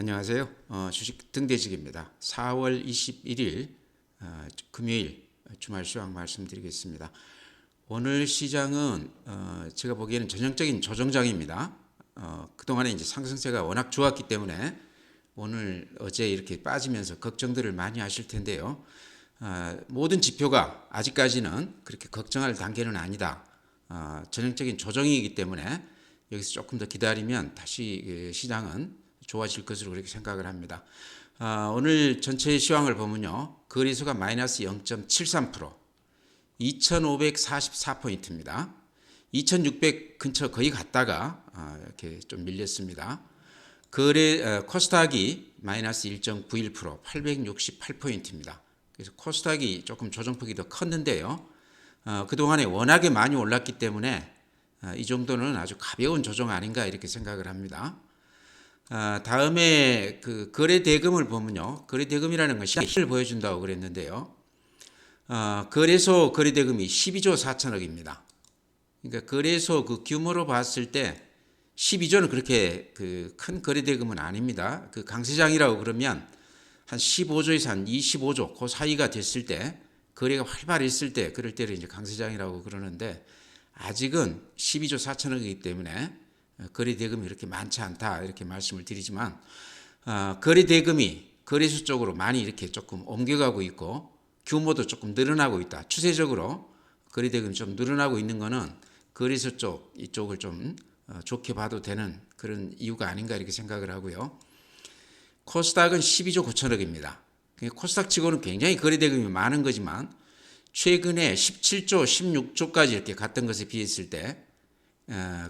안녕하세요. 주식 등대직입니다. 4월 21일 금요일 주말 시황 말씀드리겠습니다. 오늘 시장은 제가 보기에는 전형적인 조정장입니다. 그동안에 이제 상승세가 워낙 좋았기 때문에 오늘 어제 이렇게 빠지면서 걱정들을 많이 하실 텐데요. 모든 지표가 아직까지는 그렇게 걱정할 단계는 아니다. 전형적인 조정이기 때문에 여기서 조금 더 기다리면 다시 시장은 좋아질 것으로 그렇게 생각을 합니다. 오늘 전체 시황을 보면요. 거래소가 마이너스 0.73%, 2544포인트입니다. 2600 근처 거의 갔다가 이렇게 좀 밀렸습니다. 코스닥이 마이너스 1.91%, 868포인트입니다. 그래서 코스닥이 조금 조정폭이 더 컸는데요. 그동안에 워낙에 많이 올랐기 때문에 이 정도는 아주 가벼운 조정 아닌가 이렇게 생각을 합니다. 다음에 그 거래 대금을 보면요. 거래 대금이라는 것이 시를 보여준다고 그랬는데요. 거래소 거래 대금이 12조 4천억입니다. 그러니까 거래소 그 규모로 봤을 때 12조는 그렇게 그 큰 거래 대금은 아닙니다. 그 강세장이라고 그러면 한 15조에서 한 25조 그 사이가 됐을 때 거래가 활발했을 때 그럴 때를 이제 강세장이라고 그러는데 아직은 12조 4천억이기 때문에 거래 대금이 이렇게 많지 않다 이렇게 말씀을 드리지만 거래 대금이 거래소 쪽으로 많이 이렇게 조금 옮겨가고 있고 규모도 조금 늘어나고 있다. 추세적으로 거래 대금이 좀 늘어나고 있는 것은 거래소 쪽 이쪽을 좀 좋게 봐도 되는 그런 이유가 아닌가 이렇게 생각을 하고요. 코스닥은 12조 9천억입니다. 코스닥 치고는 굉장히 거래 대금이 많은 거지만 최근에 17조, 16조까지 이렇게 갔던 것에 비했을 때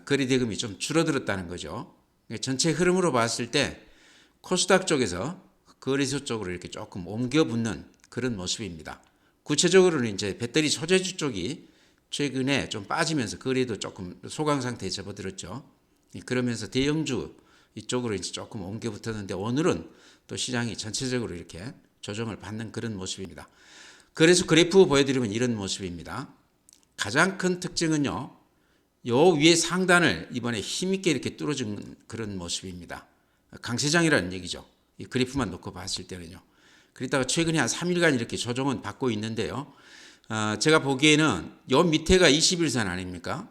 거래 대금이 좀 줄어들었다는 거죠. 전체 흐름으로 봤을 때 코스닥 쪽에서 거래소 쪽으로 이렇게 조금 옮겨 붙는 그런 모습입니다. 구체적으로는 이제 배터리 소재주 쪽이 최근에 좀 빠지면서 거래도 조금 소강 상태에 접어들었죠. 그러면서 대형주 이쪽으로 이제 조금 옮겨 붙었는데 오늘은 또 시장이 전체적으로 이렇게 조정을 받는 그런 모습입니다. 그래서 그래프 보여드리면 이런 모습입니다. 가장 큰 특징은요. 요 위에 상단을 이번에 힘있게 이렇게 뚫어준 그런 모습입니다. 강세장이라는 얘기죠. 이 그래프만 놓고 봤을 때는요. 그러다가 최근에 한 3일간 이렇게 조정은 받고 있는데요. 제가 보기에는 요 밑에가 21선 아닙니까?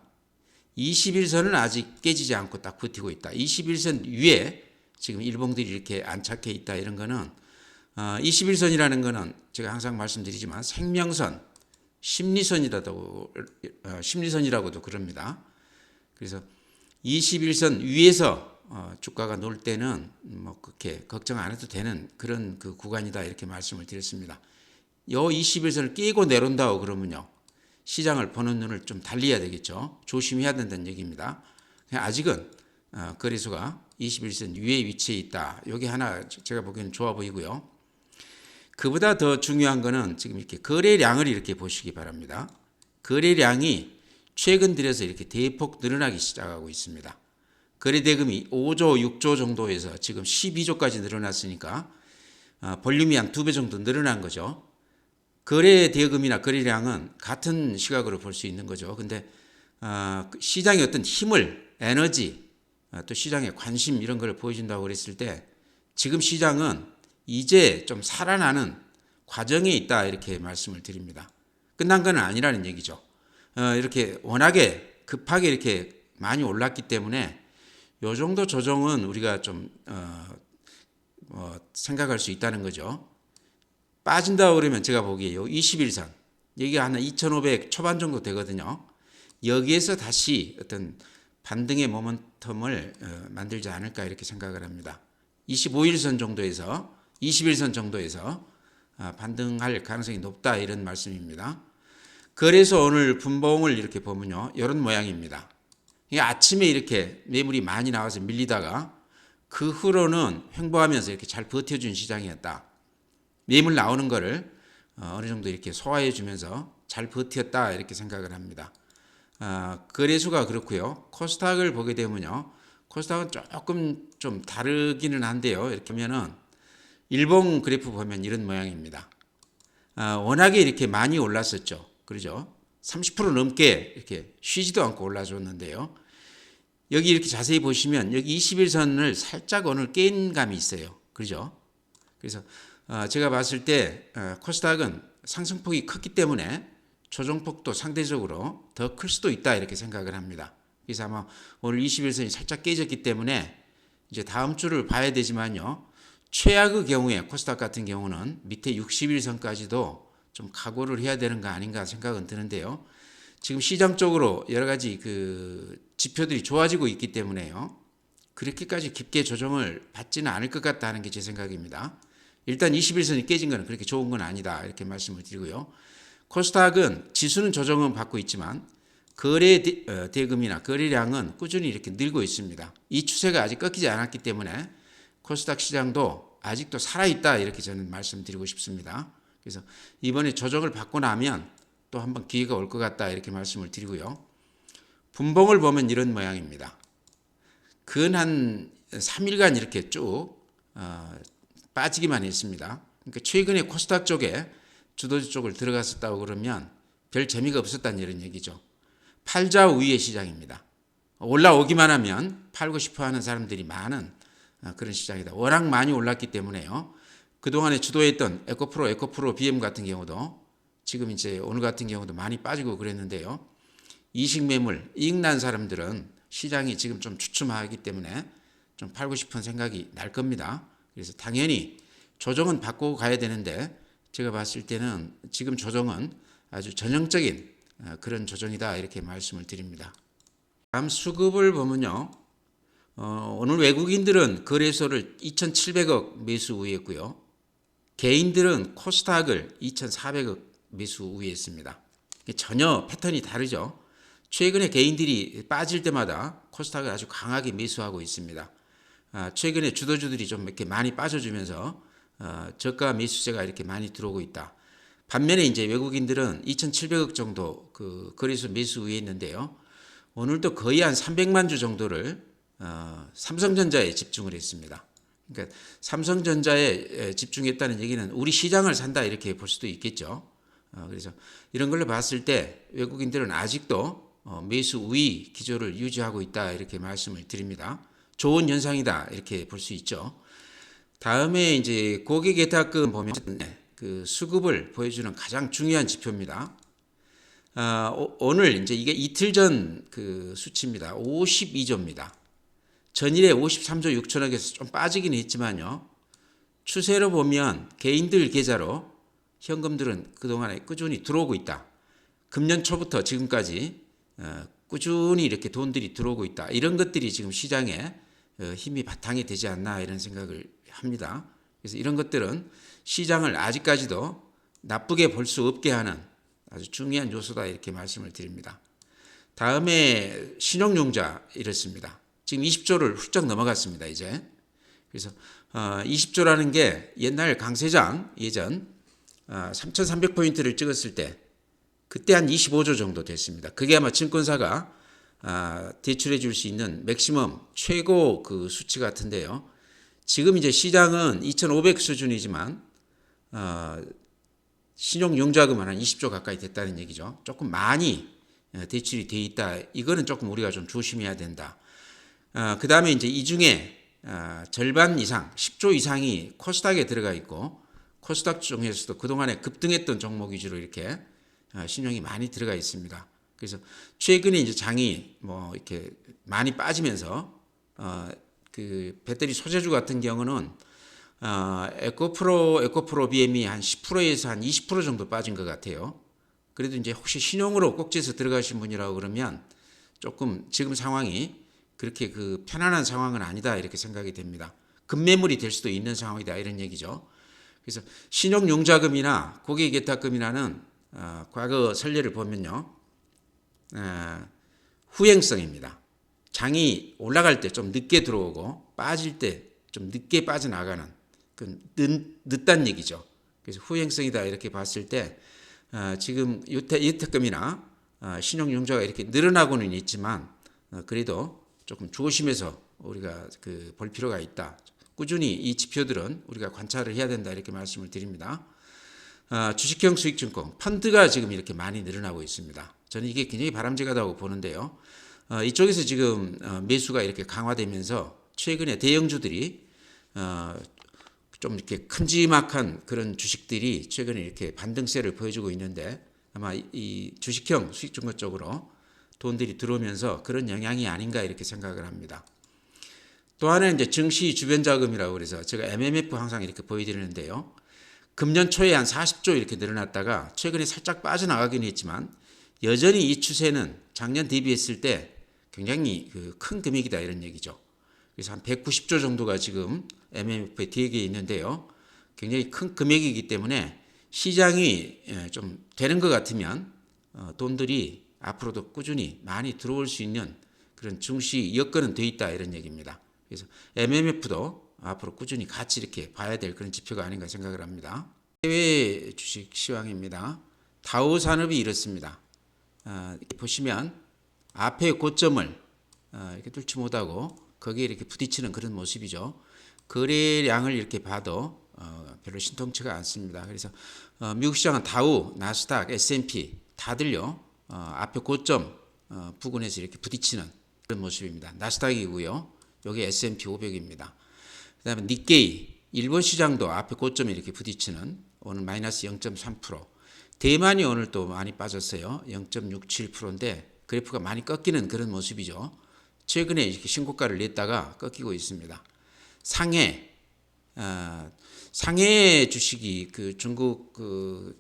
21선은 아직 깨지지 않고 딱 버티고 있다. 21선 위에 지금 일봉들이 이렇게 안착해 있다. 이런 거는 21선이라는 거는 제가 항상 말씀드리지만 생명선, 심리선이라고도 그럽니다. 그래서 21선 위에서 주가가 놀 때는 뭐 그렇게 걱정 안 해도 되는 그런 그 구간이다 이렇게 말씀을 드렸습니다. 요 21선을 깨고 내려온다고 그러면요. 시장을 보는 눈을 좀 달리해야 되겠죠. 조심해야 된다는 얘기입니다. 아직은 거래소가 21선 위에 위치해 있다. 여기 하나 제가 보기에는 좋아 보이고요. 그보다 더 중요한 거는 지금 이렇게 거래량을 이렇게 보시기 바랍니다. 거래량이 최근 들여서 이렇게 대폭 늘어나기 시작하고 있습니다. 거래 대금이 5조, 6조 정도에서 지금 12조까지 늘어났으니까 볼륨이 한 2배 정도 늘어난 거죠. 거래 대금이나 거래량은 같은 시각으로 볼 수 있는 거죠. 근데 시장의 어떤 힘을, 에너지, 또 시장의 관심 이런 걸 보여준다고 그랬을 때 지금 시장은 이제 좀 살아나는 과정에 있다 이렇게 말씀을 드립니다. 끝난 건 아니라는 얘기죠. 이렇게 워낙에 급하게 이렇게 많이 올랐기 때문에 요 정도 조정은 우리가 좀 생각할 수 있다는 거죠. 빠진다고 그러면 제가 보기에 요 21선 여기가 한 2500 초반 정도 되거든요. 여기에서 다시 어떤 반등의 모멘텀을 만들지 않을까 이렇게 생각을 합니다. 25일선 정도에서 21선 정도에서 반등할 가능성이 높다 이런 말씀입니다. 그래서 오늘 분봉을 이렇게 보면요. 이런 모양입니다. 아침에 이렇게 매물이 많이 나와서 밀리다가 그 후로는 횡보하면서 이렇게 잘 버텨준 시장이었다. 매물 나오는 거를 어느 정도 이렇게 소화해 주면서 잘 버텼다 이렇게 생각을 합니다. 거래소가 그렇고요. 코스닥을 보게 되면요. 코스닥은 조금 좀 다르기는 한데요. 이렇게 보면은 일봉 그래프 보면 이런 모양입니다. 워낙에 이렇게 많이 올랐었죠. 그러죠? 30% 넘게 이렇게 쉬지도 않고 올라줬는데요. 여기 이렇게 자세히 보시면 여기 21선을 살짝 오늘 깬 감이 있어요. 그죠? 그래서 제가 봤을 때 코스닥은 상승폭이 컸기 때문에 조정폭도 상대적으로 더 클 수도 있다 이렇게 생각을 합니다. 그래서 아마 오늘 21선이 살짝 깨졌기 때문에 이제 다음 주를 봐야 되지만요. 최악의 경우에 코스닥 같은 경우는 밑에 61선까지도 좀 각오를 해야 되는 거 아닌가 생각은 드는데요. 지금 시장적으로 여러 가지 그 지표들이 좋아지고 있기 때문에요. 그렇게까지 깊게 조정을 받지는 않을 것 같다는 게 제 생각입니다. 일단 21선이 깨진 건 그렇게 좋은 건 아니다 이렇게 말씀을 드리고요. 코스닥은 지수는 조정은 받고 있지만 거래 대금이나 거래량은 꾸준히 이렇게 늘고 있습니다. 이 추세가 아직 꺾이지 않았기 때문에 코스닥 시장도 아직도 살아있다 이렇게 저는 말씀드리고 싶습니다. 그래서 이번에 조정을 받고 나면 또 한번 기회가 올 것 같다 이렇게 말씀을 드리고요. 분봉을 보면 이런 모양입니다. 근 한 3일간 이렇게 쭉 빠지기만 했습니다. 그러니까 최근에 코스닥 쪽에 주도주 쪽을 들어갔었다고 그러면 별 재미가 없었다는 이런 얘기죠. 팔자 우위의 시장입니다. 올라오기만 하면 팔고 싶어 하는 사람들이 많은 그런 시장이다. 워낙 많이 올랐기 때문에요. 그동안에 주도했던 에코프로, BM 같은 경우도 지금 이제 오늘 같은 경우도 많이 빠지고 그랬는데요. 이식 매물, 이익 난 사람들은 시장이 지금 좀 주춤하기 때문에 좀 팔고 싶은 생각이 날 겁니다. 그래서 당연히 조정은 받고 가야 되는데 제가 봤을 때는 지금 조정은 아주 전형적인 그런 조정이다 이렇게 말씀을 드립니다. 다음 수급을 보면요. 오늘 외국인들은 거래소를 2,700억 매수 우위했고요. 개인들은 코스닥을 2,400억 매수 우위했습니다. 전혀 패턴이 다르죠. 최근에 개인들이 빠질 때마다 코스닥을 아주 강하게 매수하고 있습니다. 최근에 주도주들이 좀 이렇게 많이 빠져주면서 저가 매수세가 이렇게 많이 들어오고 있다. 반면에 이제 외국인들은 2,700억 정도 그 거래소 매수 우위에 있는데요. 오늘도 거의 한 300만 주 정도를 삼성전자에 집중을 했습니다. 그러니까 삼성전자에 집중했다는 얘기는 우리 시장을 산다 이렇게 볼 수도 있겠죠. 그래서 이런 걸로 봤을 때 외국인들은 아직도 매수 우위 기조를 유지하고 있다 이렇게 말씀을 드립니다. 좋은 현상이다 이렇게 볼 수 있죠. 다음에 이제 고객예탁금 보면 그 수급을 보여주는 가장 중요한 지표입니다. 오늘 이제 이게 이틀 전 그 수치입니다. 52조입니다. 전일에 53조 6천억에서 좀 빠지긴 했지만요. 추세로 보면 개인들 계좌로 현금들은 그동안에 꾸준히 들어오고 있다. 금년 초부터 지금까지 꾸준히 이렇게 돈들이 들어오고 있다. 이런 것들이 지금 시장에 힘이 바탕이 되지 않나 이런 생각을 합니다. 그래서 이런 것들은 시장을 아직까지도 나쁘게 볼 수 없게 하는 아주 중요한 요소다 이렇게 말씀을 드립니다. 다음에 신용융자 이렇습니다. 지금 20조를 훌쩍 넘어갔습니다. 이제. 그래서 20조라는 게 옛날 강세장 예전 3,300포인트를 찍었을 때 그때 한 25조 정도 됐습니다. 그게 아마 증권사가 대출해 줄 수 있는 맥시멈 최고 그 수치 같은데요. 지금 이제 시장은 2,500 수준이지만 신용융자금은 한 20조 가까이 됐다는 얘기죠. 조금 많이 대출이 돼 있다. 이거는 조금 우리가 좀 조심해야 된다. 그 다음에 이제 이 중에 절반 이상, 10조 이상이 코스닥에 들어가 있고 코스닥 중에서도 그동안에 급등했던 종목 위주로 이렇게 신용이 많이 들어가 있습니다. 그래서 최근에 이제 장이 뭐 이렇게 많이 빠지면서 그 배터리 소재주 같은 경우는 에코프로 BM이 한 10%에서 한 20% 정도 빠진 것 같아요. 그래도 이제 혹시 신용으로 꼭지에서 들어가신 분이라고 그러면 조금 지금 상황이 그렇게 그 편안한 상황은 아니다 이렇게 생각이 됩니다. 급매물이 될 수도 있는 상황이다 이런 얘기죠. 그래서 신용융자금이나 고객예탁금이라는 과거 선례를 보면요. 후행성입니다. 장이 올라갈 때 좀 늦게 들어오고 빠질 때 좀 늦게 빠져나가는 그 늦단 얘기죠. 그래서 후행성이다 이렇게 봤을 때 지금 예탁금이나 신용융자가 이렇게 늘어나고는 있지만 그래도 조금 조심해서 우리가 그 볼 필요가 있다. 꾸준히 이 지표들은 우리가 관찰을 해야 된다 이렇게 말씀을 드립니다. 주식형 수익증권 펀드가 지금 이렇게 많이 늘어나고 있습니다. 저는 이게 굉장히 바람직하다고 보는데요. 이쪽에서 지금 매수가 이렇게 강화되면서 최근에 대형주들이 좀 이렇게 큼지막한 그런 주식들이 최근에 이렇게 반등세를 보여주고 있는데 아마 이 주식형 수익증권 쪽으로 돈들이 들어오면서 그런 영향이 아닌가 이렇게 생각을 합니다. 또 하나는 이제 증시 주변 자금이라고 그래서 제가 MMF 항상 이렇게 보여드리는데요. 금년 초에 한 40조 이렇게 늘어났다가 최근에 살짝 빠져나가긴 했지만 여전히 이 추세는 작년 대비했을 때 굉장히 큰 금액이다 이런 얘기죠. 그래서 한 190조 정도가 지금 MMF에 대기해 있는데요. 굉장히 큰 금액이기 때문에 시장이 좀 되는 것 같으면 돈들이 앞으로도 꾸준히 많이 들어올 수 있는 그런 증시 여건은 돼 있다 이런 얘기입니다. 그래서 MMF도 앞으로 꾸준히 같이 이렇게 봐야 될 그런 지표가 아닌가 생각을 합니다. 해외 주식 시황입니다. 다우 산업이 이렇습니다. 보시면 앞의 고점을 이렇게 뚫지 못하고 거기에 이렇게 부딪히는 그런 모습이죠. 거래량을 이렇게 봐도 별로 신통치가 않습니다. 그래서 미국 시장은 다우, 나스닥, S&P 다들요 앞에 고점 부근에서 이렇게 부딪히는 그런 모습입니다. 나스닥이고요. 여기 S&P 500입니다. 그다음에 니케이 일본 시장도 앞에 고점에 이렇게 부딪히는 오늘 마이너스 0.3%. 대만이 오늘 또 많이 빠졌어요. 0.67%인데 그래프가 많이 꺾이는 그런 모습이죠. 최근에 이렇게 신고가를 냈다가 꺾이고 있습니다. 상해 주식이 중국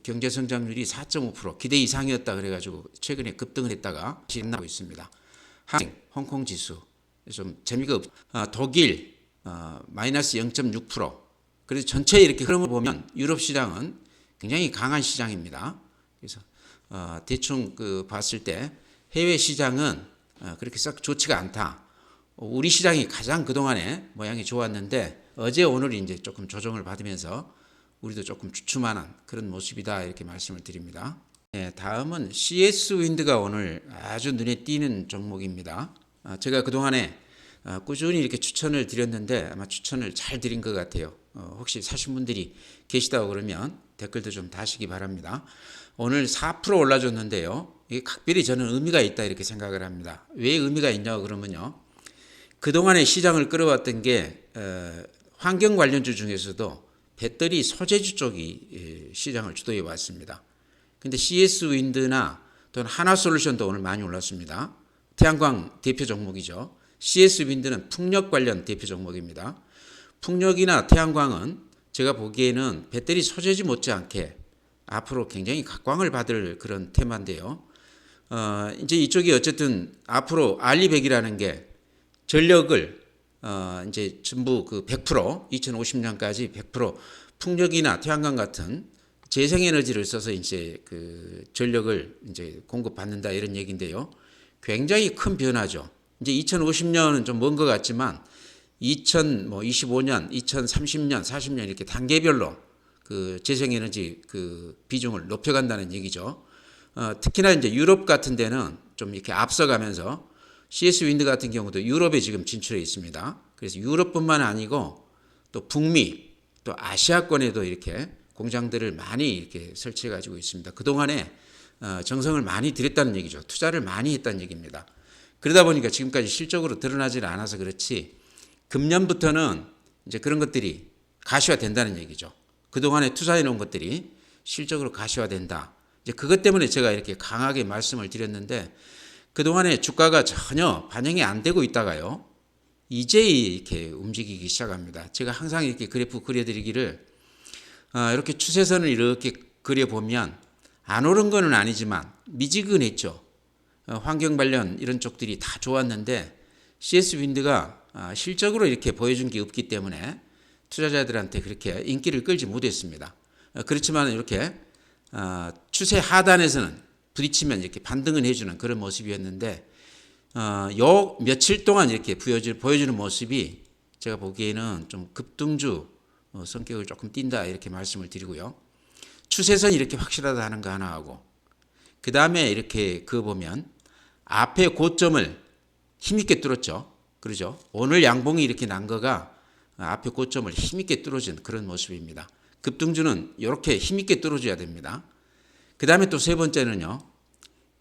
경제 성장률이 4.5% 기대 이상이었다 그래가지고 최근에 급등을 했다가 나고 있습니다. 홍콩 지수 좀 재미가 없. 독일 마이너스 0.6%. 그래서 전체 이렇게 흐름을 보면 유럽 시장은 굉장히 강한 시장입니다. 그래서 대충 봤을 때 해외 시장은 그렇게 썩 좋지가 않다. 우리 시장이 가장 그동안에 모양이 좋았는데 어제 오늘이 이제 조금 조정을 받으면서 우리도 조금 주춤하는 그런 모습이다 이렇게 말씀을 드립니다. 네, 다음은 CS 윈드가 오늘 아주 눈에 띄는 종목입니다. 제가 그동안에 꾸준히 이렇게 추천을 드렸는데 아마 추천을 잘 드린 것 같아요. 혹시 사신 분들이 계시다고 그러면 댓글도 좀 다시기 바랍니다. 오늘 4% 올라줬는데요. 이게 각별히 저는 의미가 있다 이렇게 생각을 합니다. 왜 의미가 있냐고 그러면요. 그동안에 시장을 끌어왔던 게 환경 관련주 중에서도 배터리 소재주 쪽이 시장을 주도해 왔습니다. 근데 CS 윈드나 또는 하나솔루션도 오늘 많이 올랐습니다. 태양광 대표 종목이죠. CS 윈드는 풍력 관련 대표 종목입니다. 풍력이나 태양광은 제가 보기에는 배터리 소재지 못지않게 앞으로 굉장히 각광을 받을 그런 테마인데요. 이제 이쪽이 어쨌든 앞으로 알리백이라는 게 전력을 이제 전부 100% 2050년까지 100% 풍력이나 태양광 같은 재생에너지를 써서 이제 전력을 이제 공급받는다 이런 얘기인데요. 굉장히 큰 변화죠. 이제 2050년은 좀 먼 것 같지만 2025년, 2030년, 40년 이렇게 단계별로 재생에너지 비중을 높여간다는 얘기죠. 특히나 이제 유럽 같은 데는 좀 이렇게 앞서가면서 CS 윈드 같은 경우도 유럽에 지금 진출해 있습니다. 그래서 유럽뿐만 아니고 또 북미, 또 아시아권에도 이렇게 공장들을 많이 이렇게 설치해 가지고 있습니다. 그동안에 정성을 많이 들였다는 얘기죠. 투자를 많이 했다는 얘기입니다. 그러다 보니까 지금까지 실적으로 드러나지 않아서 그렇지 금년부터는 이제 그런 것들이 가시화된다는 얘기죠. 그동안에 투자해 놓은 것들이 실적으로 가시화된다. 이제 그것 때문에 제가 이렇게 강하게 말씀을 드렸는데 그동안에 주가가 전혀 반영이 안 되고 있다가요. 이제 이렇게 움직이기 시작합니다. 제가 항상 이렇게 그래프 그려드리기를 이렇게 추세선을 이렇게 그려보면 안 오른 거는 아니지만 미지근했죠. 환경 관련 이런 쪽들이 다 좋았는데 CS 윈드가 실적으로 이렇게 보여준 게 없기 때문에 투자자들한테 그렇게 인기를 끌지 못했습니다. 그렇지만 이렇게 추세 하단에서는 부딪히면 이렇게 반등을 해주는 그런 모습이었는데 요 며칠 동안 이렇게 보여주는 모습이 제가 보기에는 좀 급등주 성격을 조금 띈다 이렇게 말씀을 드리고요. 추세선이 이렇게 확실하다 하는 거 하나 하고 그 다음에 이렇게 보면 앞에 고점을 힘있게 뚫었죠. 그러죠. 오늘 양봉이 이렇게 난 거가 앞에 고점을 힘있게 뚫어준 그런 모습입니다. 급등주는 이렇게 힘있게 뚫어줘야 됩니다. 그 다음에 또 세 번째는요.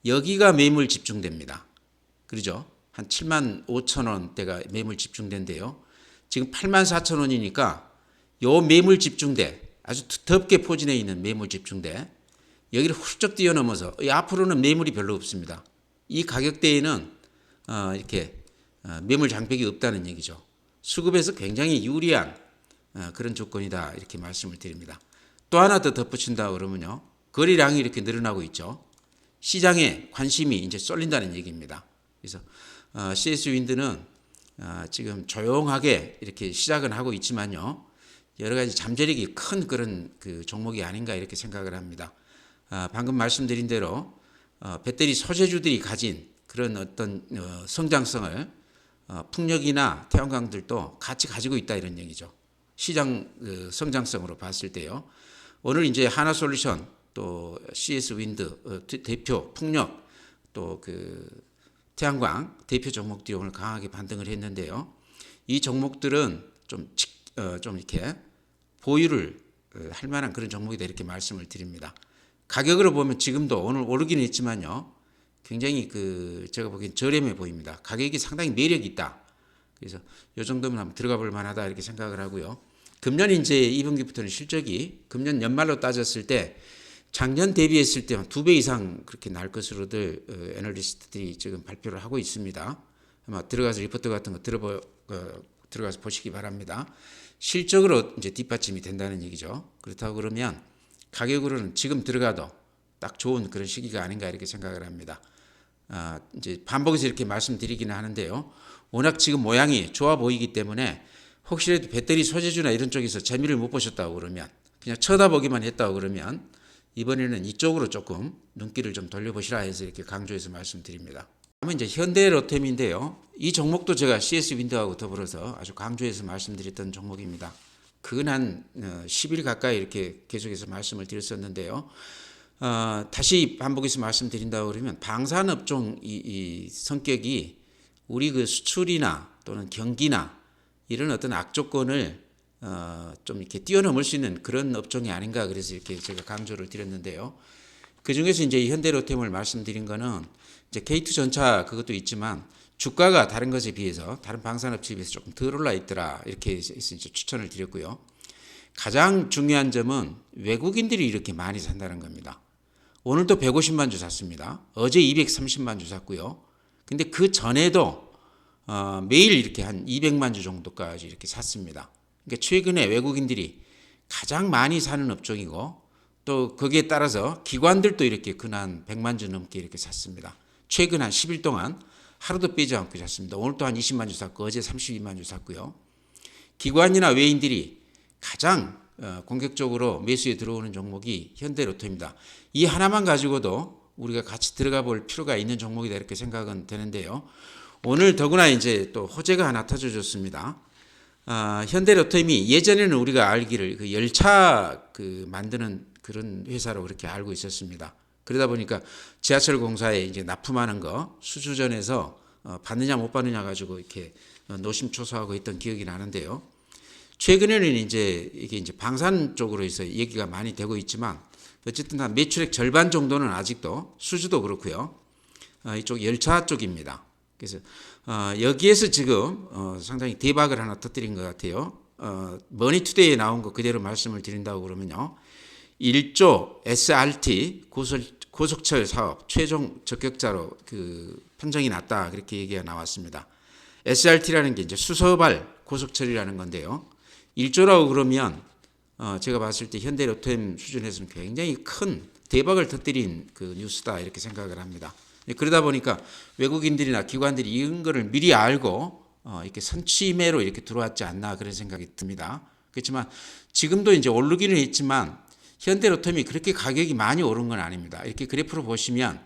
여기가 매물 집중됩니다. 그러죠. 한 7만 5천 원대가 매물 집중된데요. 지금 8만 4천 원이니까 요 매물 집중대, 아주 두텁게 포진해 있는 매물 집중대, 여기를 훌쩍 뛰어넘어서 앞으로는 매물이 별로 없습니다. 이 가격대에는 이렇게 매물 장벽이 없다는 얘기죠. 수급에서 굉장히 유리한 그런 조건이다 이렇게 말씀을 드립니다. 또 하나 더 덧붙인다 그러면요, 거래량이 이렇게 늘어나고 있죠. 시장에 관심이 이제 쏠린다는 얘기입니다. 그래서 CS 윈드는 지금 조용하게 이렇게 시작은 하고 있지만요, 여러 가지 잠재력이 큰 그런 그 종목이 아닌가 이렇게 생각을 합니다. 방금 말씀드린 대로 배터리 소재주들이 가진 그런 어떤 성장성을 풍력이나 태양광들도 같이 가지고 있다 이런 얘기죠. 시장 성장성으로 봤을 때요. 오늘 이제 하나솔루션 또 CS 윈드 대표 풍력 또 그 태양광 대표 종목들이 오늘 강하게 반등을 했는데요. 이 종목들은 좀 이렇게 보유를 할 만한 그런 종목이다 이렇게 말씀을 드립니다. 가격으로 보면 지금도 오늘 오르기는 했지만요, 굉장히 제가 보기엔 저렴해 보입니다. 가격이 상당히 매력이 있다. 그래서 이 정도면 한번 들어가 볼 만하다 이렇게 생각을 하고요. 금년 이제 2분기부터는 실적이 금년 연말로 따졌을 때 작년 대비했을 때 한 2배 이상 그렇게 날 것으로들 애널리스트들이 지금 발표를 하고 있습니다. 아마 들어가서 리포트 같은 거 들어가서 보시기 바랍니다. 실적으로 이제 뒷받침이 된다는 얘기죠. 그렇다고 그러면 가격으로는 지금 들어가도 딱 좋은 그런 시기가 아닌가 이렇게 생각을 합니다. 이제 반복해서 이렇게 말씀드리기는 하는데요. 워낙 지금 모양이 좋아 보이기 때문에 혹시라도 배터리 소재주나 이런 쪽에서 재미를 못 보셨다고 그러면, 그냥 쳐다보기만 했다고 그러면 이번에는 이쪽으로 조금 눈길을 좀 돌려보시라 해서 이렇게 강조해서 말씀드립니다. 다음은 이제 현대로템인데요. 이 종목도 제가 CS 윈드하고 더불어서 아주 강조해서 말씀드렸던 종목입니다. 그건 한 10일 가까이 이렇게 계속해서 말씀을 드렸었는데요. 다시 반복해서 말씀드린다고 그러면 방산업종 이 성격이 우리 그 수출이나 또는 경기나 이런 어떤 악조건을 좀 이렇게 뛰어넘을 수 있는 그런 업종이 아닌가, 그래서 이렇게 제가 강조를 드렸는데요. 그 중에서 이제 현대로템을 말씀드린 거는 이제 K2 전차 그것도 있지만 주가가 다른 것에 비해서 다른 방산업체에 비해서 조금 덜 올라 있더라 이렇게 해서 이제 추천을 드렸고요. 가장 중요한 점은 외국인들이 이렇게 많이 산다는 겁니다. 오늘도 150만 주 샀습니다. 어제 230만 주 샀고요. 근데 그 전에도 매일 이렇게 한 200만 주 정도까지 이렇게 샀습니다. 그러니까 최근에 외국인들이 가장 많이 사는 업종이고, 또 거기에 따라서 기관들도 이렇게 근한 100만 주 넘게 이렇게 샀습니다. 최근 한 10일 동안 하루도 빼지 않고 샀습니다. 오늘 또 한 20만 주 샀고 어제 32만 주 샀고요. 기관이나 외인들이 가장 공격적으로 매수에 들어오는 종목이 현대로템입니다. 이 하나만 가지고도 우리가 같이 들어가 볼 필요가 있는 종목이다 이렇게 생각은 되는데요. 오늘 더구나 이제 또 호재가 하나 터져줬습니다. 현대로템이 예전에는 우리가 알기를 그 열차 만드는 그런 회사로 그렇게 알고 있었습니다. 그러다 보니까 지하철 공사에 이제 납품하는 거 수주전에서 받느냐 못 받느냐 가지고 이렇게 노심초사하고 있던 기억이 나는데요. 최근에는 이제 이게 이제 방산 쪽으로 해서 얘기가 많이 되고 있지만, 어쨌든 다 매출액 절반 정도는 아직도 수주도 그렇고요. 이쪽 열차 쪽입니다. 그래서 여기에서 지금 상당히 대박을 하나 터뜨린 것 같아요. 머니투데이에 나온 거 그대로 말씀을 드린다고 그러면요, 1조 SRT 고속철 사업 최종 적격자로 판정이 났다 그렇게 얘기가 나왔습니다. SRT라는 게 이제 수서발 고속철이라는 건데요. 1조라고 그러면 제가 봤을 때 현대로템 수준에서는 굉장히 큰 대박을 터뜨린 그 뉴스다 이렇게 생각을 합니다. 그러다 보니까 외국인들이나 기관들이 이런 거를 미리 알고 이렇게 선취매로 이렇게 들어왔지 않나 그런 생각이 듭니다. 그렇지만 지금도 이제 오르기는 했지만 현대로템이 그렇게 가격이 많이 오른 건 아닙니다. 이렇게 그래프로 보시면,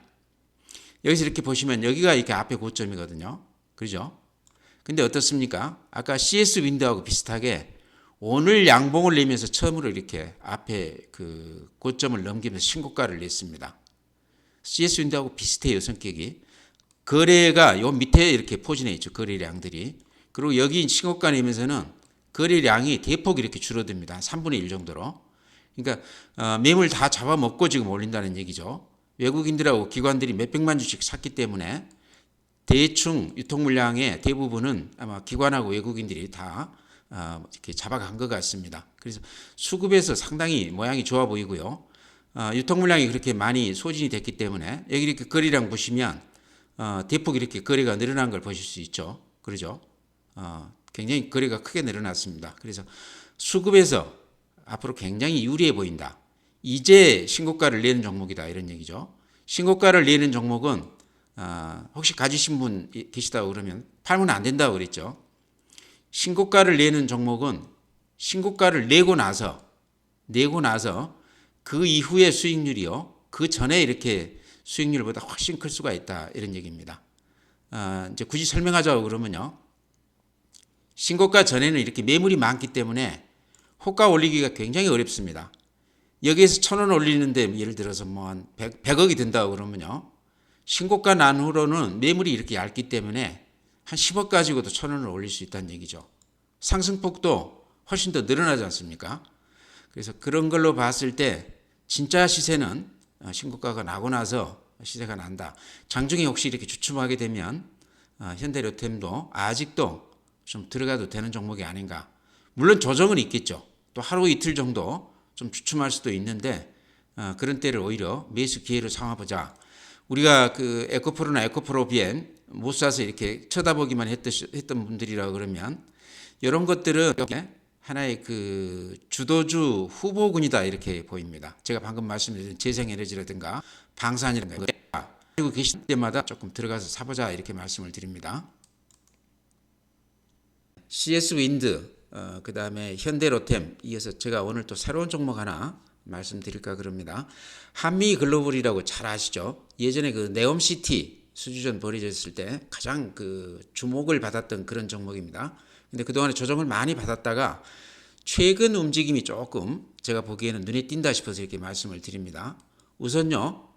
여기서 이렇게 보시면 여기가 이렇게 앞에 고점이거든요. 그죠? 근데 어떻습니까? 아까 CS 윈드하고 비슷하게 오늘 양봉을 내면서 처음으로 이렇게 앞에 그 고점을 넘기면서 신고가를 냈습니다. CS 윈드하고 비슷해요, 성격이. 거래가 요 밑에 이렇게 포진해 있죠, 거래량들이. 그리고 여기 신고가 내면서는 거래량이 대폭 이렇게 줄어듭니다. 한 3분의 1 정도로. 그러니까 매물 다 잡아먹고 지금 올린다는 얘기죠. 외국인들하고 기관들이 몇백만 주씩 샀기 때문에 대충 유통 물량의 대부분은 아마 기관하고 외국인들이 다 이렇게 잡아간 것 같습니다. 그래서 수급에서 상당히 모양이 좋아 보이고요. 유통 물량이 그렇게 많이 소진이 됐기 때문에 여기 이렇게 거래량 보시면 대폭 이렇게 거래가 늘어난 걸 보실 수 있죠. 그러죠? 굉장히 거래가 크게 늘어났습니다. 그래서 수급에서 앞으로 굉장히 유리해 보인다. 이제 신고가를 내는 종목이다 이런 얘기죠. 신고가를 내는 종목은 혹시 가지신 분 계시다고 그러면 팔면 안 된다고 그랬죠. 신고가를 내는 종목은 신고가를 내고 나서 그 이후의 수익률이요. 그 전에 이렇게 수익률보다 훨씬 클 수가 있다 이런 얘기입니다. 이제 굳이 설명하자고 그러면요. 신고가 전에는 이렇게 매물이 많기 때문에 호가 올리기가 굉장히 어렵습니다. 여기에서 1,000원 올리는데 예를 들어서 뭐 한 100억이 든다고 그러면요. 신고가 난 후로는 매물이 이렇게 얇기 때문에 한 10억 가지고도 1,000원을 올릴 수 있다는 얘기죠. 상승폭도 훨씬 더 늘어나지 않습니까? 그래서 그런 걸로 봤을 때 진짜 시세는 신고가가 나고 나서 시세가 난다. 장중에 혹시 이렇게 주춤하게 되면 현대로템도 아직도 좀 들어가도 되는 종목이 아닌가. 물론 조정은 있겠죠. 또 하루 이틀 정도 좀 주춤할 수도 있는데 그런 때를 오히려 매수 기회로 삼아보자. 우리가 그 에코프로나 에코프로 BM 못 사서 이렇게 쳐다보기만 했던 분들이라 그러면 이런 것들은 하나의 그 주도주 후보군이다 이렇게 보입니다. 제가 방금 말씀드린 재생에너지라든가 방산이라든가 그리고 계실 때마다 조금 들어가서 사보자 이렇게 말씀을 드립니다. CS 윈드 그 다음에 현대로템 이어서 제가 오늘 또 새로운 종목 하나 말씀드릴까 그럽니다. 한미글로벌이라고 잘 아시죠? 예전에 그 네옴시티 수주전 벌어졌을 때 가장 그 주목을 받았던 그런 종목입니다. 근데 그동안에 조정을 많이 받았다가 최근 움직임이 조금 제가 보기에는 눈에 띈다 싶어서 이렇게 말씀을 드립니다. 우선요.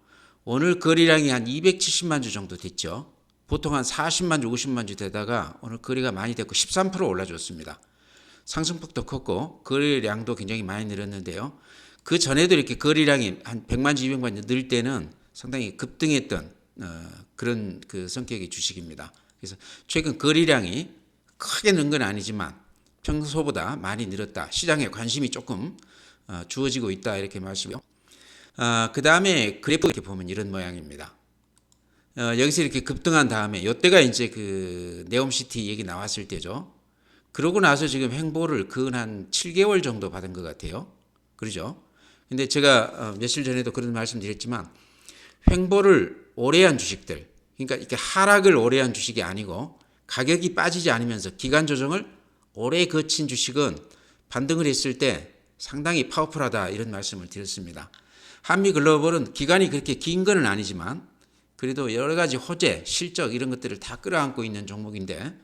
오늘 거래량이 한 270만 주 정도 됐죠. 보통 한 40만 주, 50만 주 되다가 오늘 거래가 많이 됐고 13% 올라줬습니다. 상승폭도 컸고 거래량도 굉장히 많이 늘었는데요. 그 전에도 이렇게 거래량이 한 100만 주, 200만 주 늘 때는 상당히 급등했던 그런 그 성격의 주식입니다. 그래서 최근 거래량이 크게 는 건 아니지만 평소보다 많이 늘었다. 시장에 관심이 조금 주어지고 있다 이렇게 말씀이요. 그 다음에 그래프 이렇게 보면 이런 모양입니다. 여기서 이렇게 급등한 다음에 이때가 이제 그 네옴시티 얘기 나왔을 때죠. 그러고 나서 지금 횡보를 근 한 7개월 정도 받은 것 같아요. 그러죠? 근데 제가 며칠 전에도 그런 말씀 드렸지만 횡보를 오래 한 주식들, 그러니까 이렇게 하락을 오래 한 주식이 아니고 가격이 빠지지 않으면서 기간 조정을 오래 거친 주식은 반등을 했을 때 상당히 파워풀하다 이런 말씀을 드렸습니다. 한미글로벌은 기간이 그렇게 긴 건 아니지만 그래도 여러 가지 호재, 실적 이런 것들을 다 끌어안고 있는 종목인데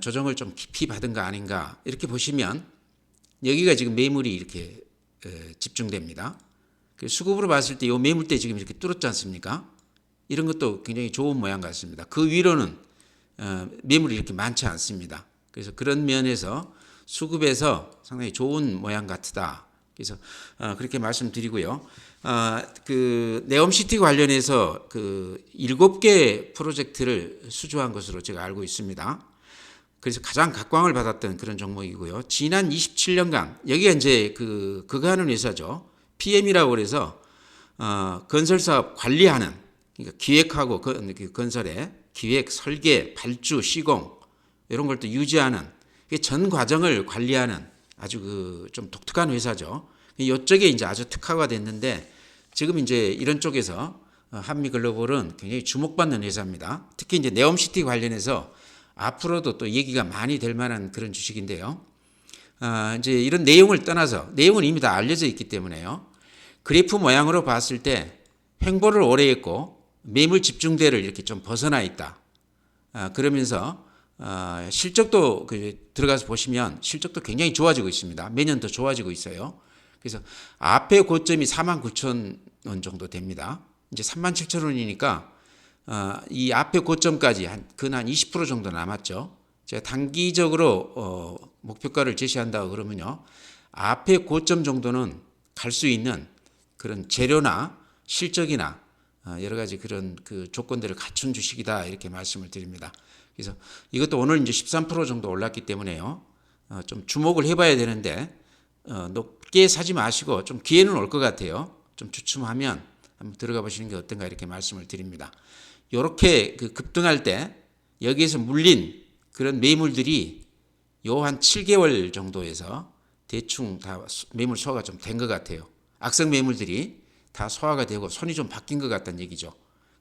조정을 좀 깊이 받은 거 아닌가 이렇게 보시면 여기가 지금 매물이 이렇게 집중됩니다. 수급으로 봤을 때 이 매물대 지금 이렇게 뚫었지 않습니까? 이런 것도 굉장히 좋은 모양 같습니다. 그 위로는 매물이 이렇게 많지 않습니다. 그래서 그런 면에서 수급에서 상당히 좋은 모양 같다. 그래서 그렇게 말씀드리고요. 그 네옴시티 관련해서 그 7개 프로젝트를 수주한 것으로 제가 알고 있습니다. 그래서 가장 각광을 받았던 그런 종목이고요. 지난 27년간 여기가 이제 그거 하는 회사죠. PM이라고 그래서 건설 사업 관리하는 그러니까 기획하고 건설의 기획, 설계, 발주, 시공 이런 걸 또 유지하는 전 과정을 관리하는 아주 그 좀 독특한 회사죠. 이쪽에 이제 아주 특화가 됐는데 지금 이제 이런 쪽에서 한미글로벌은 굉장히 주목받는 회사입니다. 특히 이제 네옴시티 관련해서 앞으로도 또 얘기가 많이 될 만한 그런 주식인데요. 이제 이런 내용을 떠나서 내용은 이미 다 알려져 있기 때문에요. 그래프 모양으로 봤을 때 횡보를 오래 했고 매물 집중대를 이렇게 좀 벗어나 있다. 그러면서 실적도 들어가서 보시면 실적도 굉장히 좋아지고 있습니다. 매년 더 좋아지고 있어요. 그래서 앞에 고점이 49,000원 정도 됩니다. 이제 37,000원이니까 이 앞에 고점까지 근 한 20% 정도 남았죠. 제가 단기적으로 목표가를 제시한다고 그러면요. 앞에 고점 정도는 갈 수 있는 그런 재료나 실적이나 여러 가지 그런 그 조건들을 갖춘 주식이다 이렇게 말씀을 드립니다. 그래서 이것도 오늘 이제 13% 정도 올랐기 때문에요. 좀 주목을 해봐야 되는데 높게 사지 마시고 좀 기회는 올 것 같아요. 좀 주춤하면 한번 들어가 보시는 게 어떤가 이렇게 말씀을 드립니다. 이렇게 그 급등할 때 여기에서 물린 그런 매물들이 요 한 7개월 정도에서 대충 다 매물 소화가 좀 된 것 같아요. 악성 매물들이 다 소화가 되고 손이 좀 바뀐 것 같다는 얘기죠.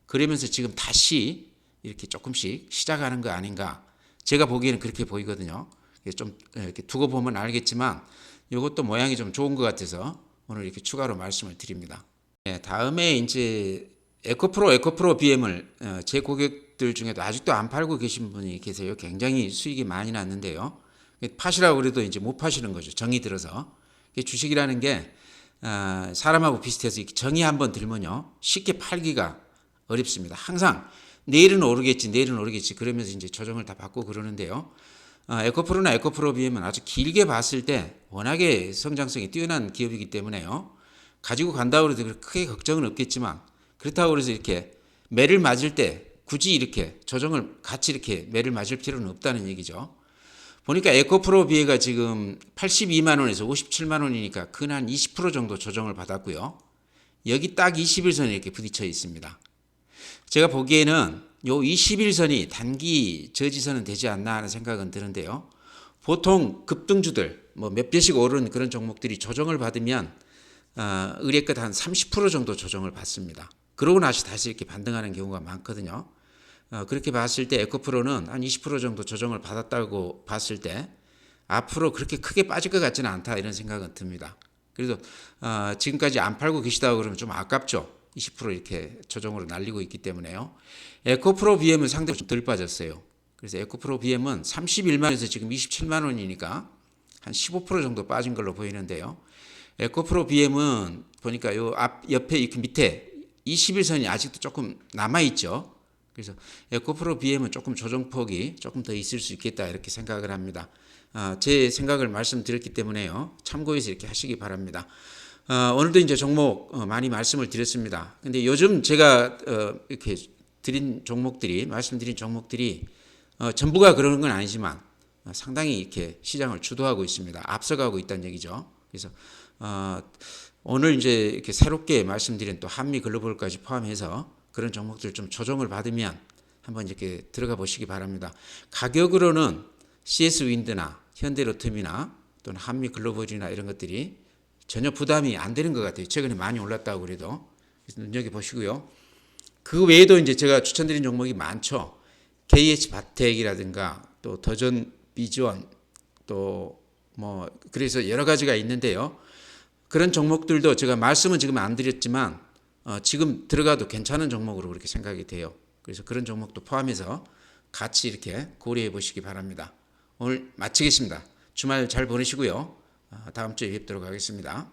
그러면서 지금 다시 이렇게 조금씩 시작하는 거 아닌가. 제가 보기에는 그렇게 보이거든요. 좀 이렇게 두고 보면 알겠지만 이것도 모양이 좀 좋은 것 같아서 오늘 이렇게 추가로 말씀을 드립니다. 네, 다음에 이제 에코프로 BM을 제 고객들 중에도 아직도 안 팔고 계신 분이 계세요. 굉장히 수익이 많이 났는데요. 파시라고 그래도 이제 못 파시는 거죠. 정이 들어서. 주식이라는 게 사람하고 비슷해서 정이 한번 들면요 쉽게 팔기가 어렵습니다. 항상 내일은 오르겠지 그러면서 이제 조정을 다 받고 그러는데요. 에코프로나 에코프로 BM은 아주 길게 봤을 때 워낙에 성장성이 뛰어난 기업이기 때문에요. 가지고 간다고 해도 크게 걱정은 없겠지만 그렇다고 해서 이렇게 매를 맞을 때 굳이 이렇게 조정을 같이 이렇게 매를 맞을 필요는 없다는 얘기죠. 보니까 에코프로 비해가 지금 82만 원에서 57만 원이니까 근 한 20% 정도 조정을 받았고요. 여기 딱 21선에 이렇게 부딪혀 있습니다. 제가 보기에는 요 21선이 단기 저지선은 되지 않나 하는 생각은 드는데요. 보통 급등주들 뭐 몇 배씩 오른 그런 종목들이 조정을 받으면 의뢰껏 한 30% 정도 조정을 받습니다. 그러고 나서 다시 이렇게 반등하는 경우가 많거든요. 그렇게 봤을 때 에코프로는 한 20% 정도 조정을 받았다고 봤을 때 앞으로 그렇게 크게 빠질 것 같지는 않다 이런 생각은 듭니다. 그래서 지금까지 안 팔고 계시다고 그러면 좀 아깝죠. 20% 이렇게 조정으로 날리고 있기 때문에요. 에코프로 BM은 상당히 좀 덜 빠졌어요. 그래서 에코프로 BM은 31만 원에서 지금 27만 원이니까 한 15% 정도 빠진 걸로 보이는데요. 에코프로 BM은 보니까 요 앞 옆에 이 밑에 21선이 아직도 조금 남아 있죠. 그래서 에코프로 BM은 조금 조정폭이 조금 더 있을 수 있겠다 이렇게 생각을 합니다. 제 생각을 말씀드렸기 때문에요. 참고해서 이렇게 하시기 바랍니다. 오늘도 이제 종목 많이 말씀을 드렸습니다. 근데 요즘 제가 이렇게 말씀드린 종목들이 전부가 그러는 건 아니지만 상당히 이렇게 시장을 주도하고 있습니다. 앞서가고 있다는 얘기죠. 그래서 오늘 이제 이렇게 새롭게 말씀드린 또 한미 글로벌까지 포함해서 그런 종목들 좀 조정을 받으면 한번 이렇게 들어가 보시기 바랍니다. 가격으로는 CS 윈드나 현대로템이나 또는 한미 글로벌이나 이런 것들이 전혀 부담이 안 되는 것 같아요. 최근에 많이 올랐다고 그래도. 그래서 눈여겨보시고요. 그 외에도 이제 제가 추천드린 종목이 많죠. KH 바텍이라든가 또 더전 비전 또 뭐 그래서 여러 가지가 있는데요. 그런 종목들도 제가 말씀은 지금 안 드렸지만 지금 들어가도 괜찮은 종목으로 그렇게 생각이 돼요. 그래서 그런 종목도 포함해서 같이 이렇게 고려해 보시기 바랍니다. 오늘 마치겠습니다. 주말 잘 보내시고요. 다음 주에 뵙도록 하겠습니다.